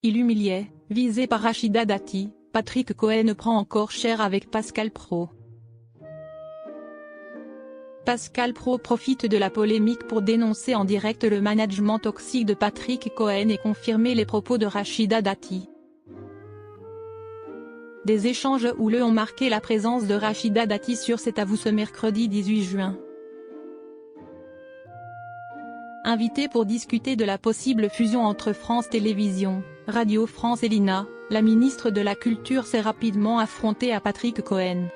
Il humiliait, visé par Rachida Dati, Patrick Cohen prend encore cher avec Pascal Praud. Pascal Praud profite de la polémique pour dénoncer en direct le management toxique de Patrick Cohen et confirmer les propos de Rachida Dati. Des échanges houleux ont marqué la présence de Rachida Dati sur C'est à vous ce mercredi 18 juin. Invitée pour discuter de la possible fusion entre France Télévisions, Radio France et l'INA, la ministre de la Culture s'est rapidement affrontée à Patrick Cohen.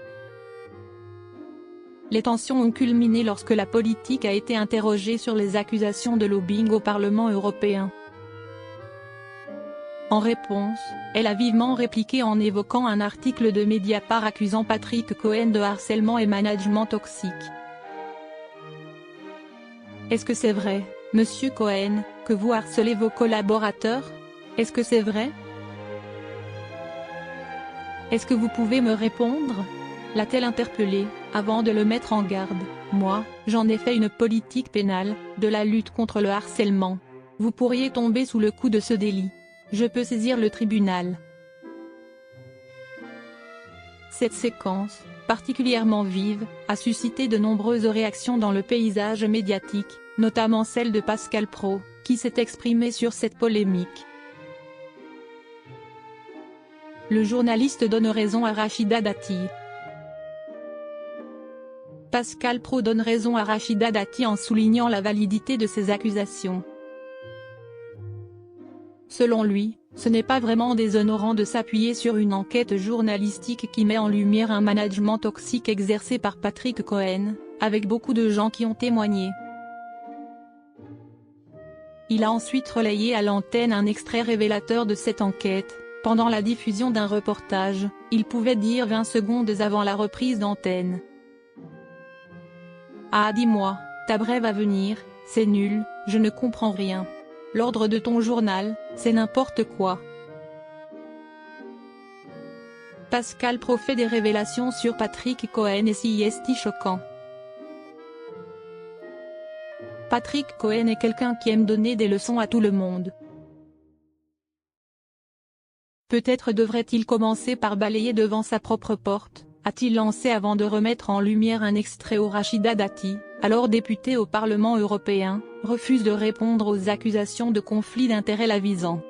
Les tensions ont culminé lorsque la politique a été interrogée sur les accusations de lobbying au Parlement européen. En réponse, elle a vivement répliqué en évoquant un article de Mediapart accusant Patrick Cohen de harcèlement et management toxique. Est-ce que c'est vrai, monsieur Cohen, que vous harcelez vos collaborateurs? Est-ce que c'est vrai? Est-ce que vous pouvez me répondre? L'a-t-elle interpellé, avant de le mettre en garde. Moi, j'en ai fait une politique pénale, de la lutte contre le harcèlement. Vous pourriez tomber sous le coup de ce délit. Je peux saisir le tribunal. Cette séquence, particulièrement vive, a suscité de nombreuses réactions dans le paysage médiatique, notamment celle de Pascal Praud, qui s'est exprimé sur cette polémique. Le journaliste donne raison à Rachida Dati. Pascal Praud donne raison à Rachida Dati en soulignant la validité de ces accusations. Selon lui, ce n'est pas vraiment déshonorant de s'appuyer sur une enquête journalistique qui met en lumière un management toxique exercé par Patrick Cohen, avec beaucoup de gens qui ont témoigné. Il a ensuite relayé à l'antenne un extrait révélateur de cette enquête. Pendant la diffusion d'un reportage, il pouvait dire 20 secondes avant la reprise d'antenne. Ah dis-moi, ta brève va venir, c'est nul, je ne comprends rien. L'ordre de ton journal, c'est n'importe quoi. Pascal Praud fait des révélations sur Patrick Cohen et c'est choquant. Patrick Cohen est quelqu'un qui aime donner des leçons à tout le monde. Peut-être devrait-il commencer par balayer devant sa propre porte, a-t-il lancé avant de remettre en lumière un extrait où Rachida Dati, alors députée au Parlement européen, refuse de répondre aux accusations de conflit d'intérêts la visant.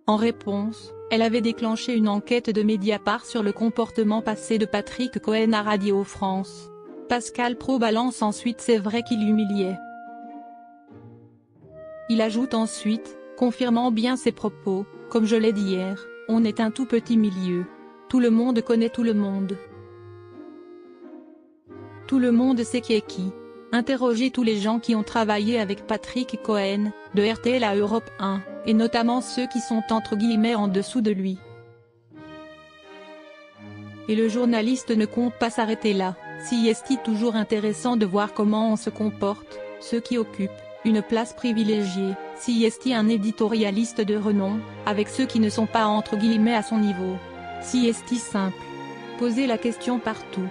En réponse, elle avait déclenché une enquête de Mediapart sur le comportement passé de Patrick Cohen à Radio France. Pascal Praud balance ensuite c'est vrai qu'il humiliait. Il ajoute ensuite, confirmant bien ses propos, comme je l'ai dit hier, on est un tout petit milieu. Tout le monde connaît tout le monde. Tout le monde sait qui est qui. Interrogez tous les gens qui ont travaillé avec Patrick Cohen, de RTL à Europe 1, et notamment ceux qui sont entre guillemets en dessous de lui. Et le journaliste ne compte pas s'arrêter là, si est toujours intéressant de voir comment on se comporte, ceux qui occupent une place privilégiée, si est un éditorialiste de renom, avec ceux qui ne sont pas entre guillemets à son niveau. Si est simple. Posez la question partout.